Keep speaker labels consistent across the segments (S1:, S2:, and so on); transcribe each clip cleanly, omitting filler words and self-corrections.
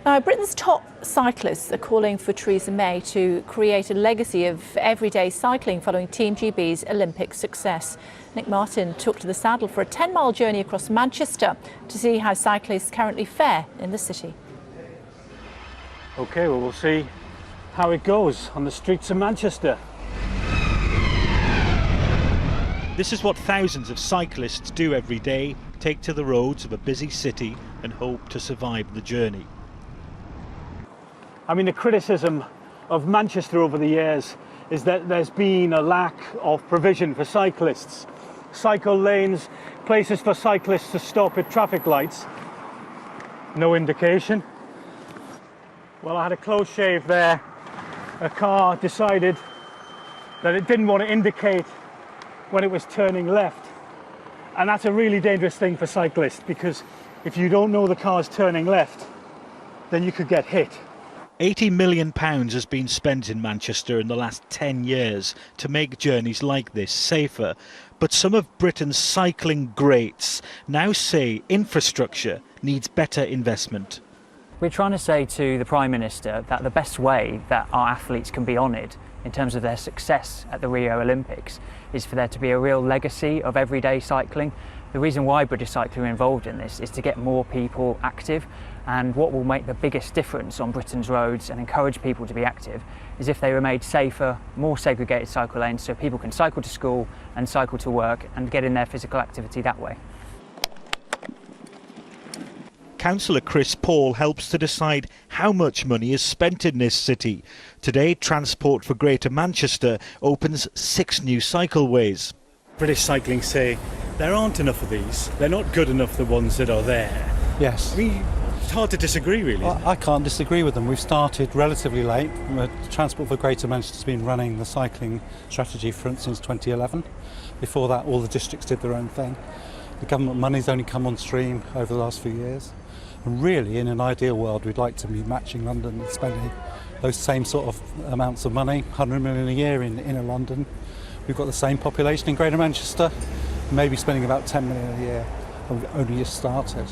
S1: Now, Britain's top cyclists are calling for Theresa May to create a legacy of everyday cycling following Team GB's Olympic success. Nick Martin took to the saddle for a 10-mile journey across Manchester to see how cyclists currently fare in the city.
S2: OK, well, we'll see how it goes on the streets of Manchester.
S3: This is what thousands of cyclists do every day, take to the roads of a busy city and hope to survive the journey.
S2: I mean, the criticism of Manchester over the years is that there's been a lack of provision for cyclists. Cycle lanes, places for cyclists to stop at traffic lights. No indication. Well, I had a close shave there. A car decided that it didn't want to indicate when it was turning left. And that's a really dangerous thing for cyclists, because if you don't know the car's turning left, then you could get hit.
S3: £80 million has been spent in Manchester in the last 10 years to make journeys like this safer. But some of Britain's cycling greats now say infrastructure needs better investment.
S4: We're trying to say to the Prime Minister that the best way that our athletes can be honoured in terms of their success at the Rio Olympics is for there to be a real legacy of everyday cycling. The reason why British Cycling are involved in this is to get more people active, and what will make the biggest difference on Britain's roads and encourage people to be active is if they were made safer, more segregated cycle lanes so people can cycle to school and cycle to work and get in their physical activity that way.
S3: Councillor Chris Paul helps to decide how much money is spent in this city. Today, Transport for Greater Manchester opens 6 new cycleways.
S2: British Cycling say there aren't enough of these. They're not good enough, the ones that are there.
S5: Yes.
S2: I mean, it's hard to disagree, really.
S5: I can't disagree with them. We've started relatively late. Transport for Greater Manchester has been running the cycling strategy since 2011. Before that, all the districts did their own thing. The government money's only come on stream over the last few years. And really, in an ideal world, we'd like to be matching London and spending those same sort of amounts of money, 100 million a year in inner London. We've got the same population in Greater Manchester, maybe spending about 10 million a year, and we've only just started.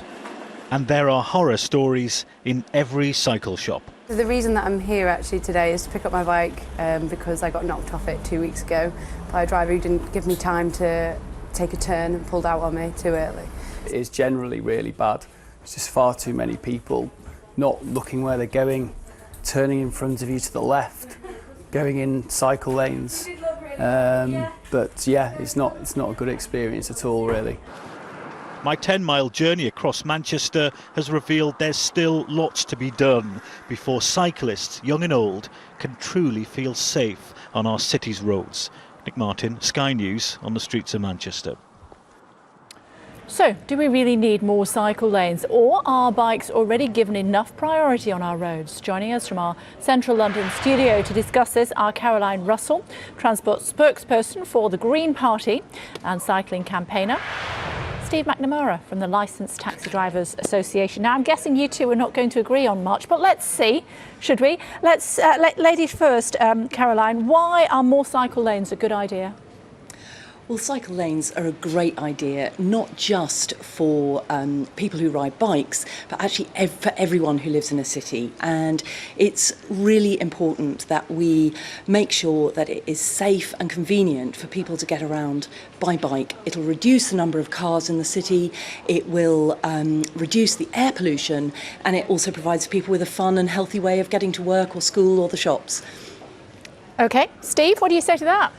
S3: And there are horror stories in every cycle shop.
S6: The reason that I'm here actually today is to pick up my bike because I got knocked off it 2 weeks ago by a driver who didn't give me time to take a turn and pulled out on me too early.
S7: It is generally really bad. There's just far too many people not looking where they're going, turning in front of you to the left, going in cycle lanes. But yeah, it's not a good experience at all, really.
S3: My 10-mile journey across Manchester has revealed there's still lots to be done before cyclists, young and old, can truly feel safe on our city's roads. Nick Martin, Sky News, on the streets of Manchester.
S1: So, do we really need more cycle lanes, or are bikes already given enough priority on our roads? Joining us from our central London studio to discuss this are Caroline Russell, transport spokesperson for the Green Party and cycling campaigner, Steve McNamara from the Licensed Taxi Drivers Association. Now, I'm guessing you two are not going to agree on much, but let's see, should we? Let's, ladies first, Caroline, why are more cycle lanes a good idea?
S8: Well, cycle lanes are a great idea, not just for people who ride bikes, but actually for everyone who lives in a city. And it's really important that we make sure that it is safe and convenient for people to get around by bike. It'll reduce the number of cars in the city, it will reduce the air pollution, and it also provides people with a fun and healthy way of getting to work or school or the shops.
S1: OK, Steve, what do you say to that?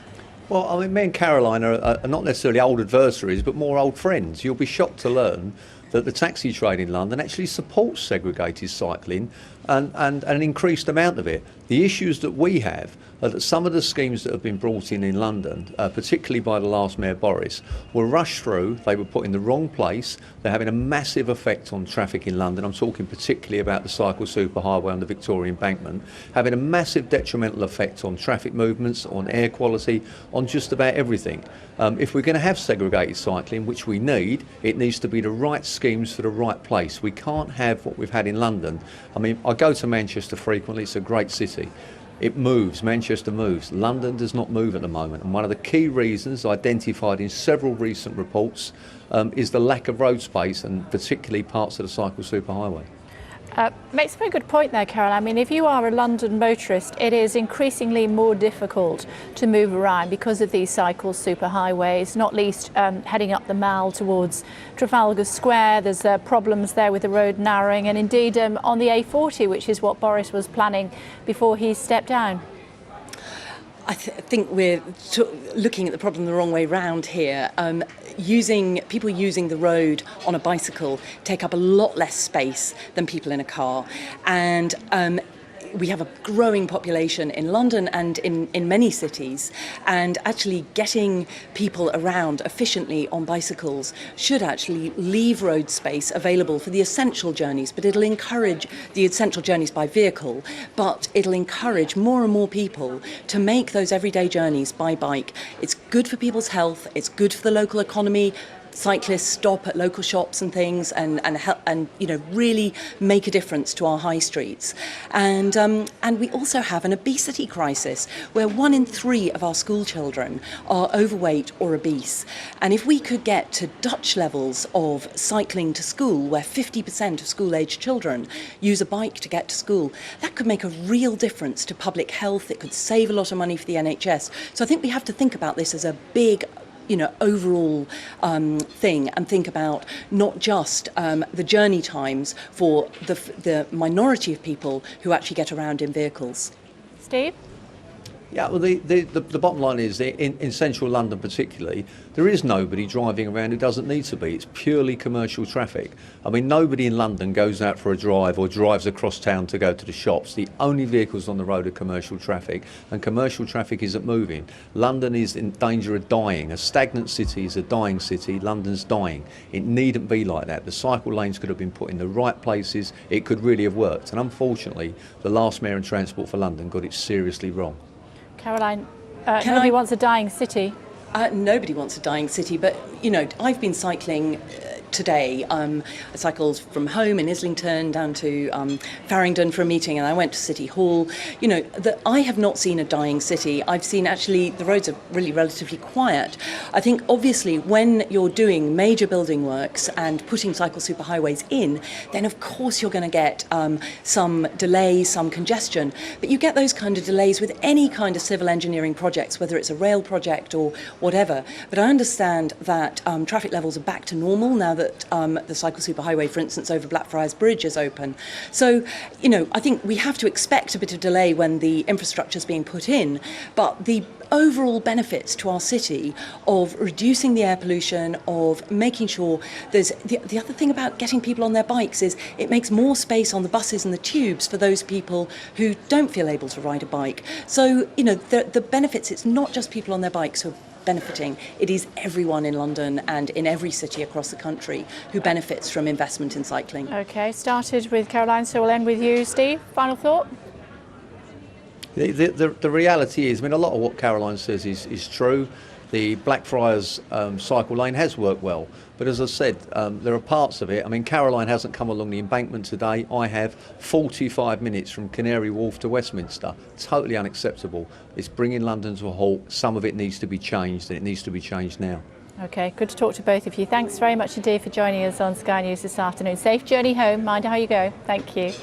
S9: Well, I mean, me and Caroline are not necessarily old adversaries, but more old friends. You'll be shocked to learn that the taxi trade in London actually supports segregated cycling and an increased amount of it. The issues that we have are that some of the schemes that have been brought in London, particularly by the last Mayor Boris, were rushed through, they were put in the wrong place, they're having a massive effect on traffic in London. I'm talking particularly about the Cycle Superhighway on the Victoria Embankment, having a massive detrimental effect on traffic movements, on air quality, on just about everything. If we're going to have segregated cycling, which we need, it needs to be the right schemes for the right place. We can't have what we've had in London. I mean, I go to Manchester frequently, it's a great city. It moves, Manchester moves. London does not move at the moment. And one of the key reasons identified in several recent reports is the lack of road space, and particularly parts of the Cycle Superhighway.
S1: Makes a very good point there, Carol. I mean, if you are a London motorist, it is increasingly more difficult to move around because of these cycle superhighways, not least heading up the Mall towards Trafalgar Square. There's problems there with the road narrowing, and indeed on the A40, which is what Boris was planning before he stepped down.
S8: I think we're looking at the problem the wrong way round here. People using the road on a bicycle take up a lot less space than people in a car, and we have a growing population in London and in many cities, and actually getting people around efficiently on bicycles should actually leave road space available for the essential journeys, but it'll encourage the essential journeys by vehicle, but it'll encourage more and more people to make those everyday journeys by bike. It's good for people's health, it's good for the local economy. Cyclists stop at local shops and things and help, and really make a difference to our high streets. And we also have an obesity crisis where 1 in 3 of our school children are overweight or obese. And if we could get to Dutch levels of cycling to school, where 50% of school-aged children use a bike to get to school, that could make a real difference to public health. It could save a lot of money for the NHS. So I think we have to think about this as a big overall thing, and think about not just the journey times for the minority of people who actually get around in vehicles.
S1: Steve?
S9: Yeah, well, the bottom line is in central London particularly, there is nobody driving around who doesn't need to be. It's purely commercial traffic. I mean, nobody in London goes out for a drive or drives across town to go to the shops. The only vehicles on the road are commercial traffic, and commercial traffic isn't moving. London is in danger of dying. A stagnant city is a dying city. London's dying. It needn't be like that. The cycle lanes could have been put in the right places. It could really have worked. And unfortunately, the last Mayor in Transport for London got it seriously wrong.
S1: Caroline, nobody wants a dying city.
S8: Nobody wants a dying city, but I've been cycling today. I cycled from home in Islington down to Farringdon for a meeting, and I went to City Hall. I have not seen a dying city. I've seen actually the roads are really relatively quiet. I think obviously when you're doing major building works and putting cycle superhighways in, then of course you're going to get some delays, some congestion. But you get those kind of delays with any kind of civil engineering projects, whether it's a rail project or whatever. But I understand that traffic levels are back to normal now that the Cycle Superhighway, for instance, over Blackfriars Bridge is open. So, I think we have to expect a bit of delay when the infrastructure is being put in, but the overall benefits to our city of reducing the air pollution, of making sure there's the other thing about getting people on their bikes is it makes more space on the buses and the tubes for those people who don't feel able to ride a bike. So, the benefits, it's not just people on their bikes who are benefiting, it is everyone in London and in every city across the country who benefits from investment in cycling.
S1: Okay, started with Caroline, so we'll end with you, Steve. Final thought?
S9: The reality is, a lot of what Caroline says is true. The Blackfriars cycle lane has worked well, but as I said, there are parts of it. Caroline hasn't come along the embankment today. I have 45 minutes from Canary Wharf to Westminster. Totally unacceptable. It's bringing London to a halt. Some of it needs to be changed, and it needs to be changed now.
S1: Okay, good to talk to both of you. Thanks very much indeed for joining us on Sky News this afternoon. Safe journey home. Mind how you go. Thank you.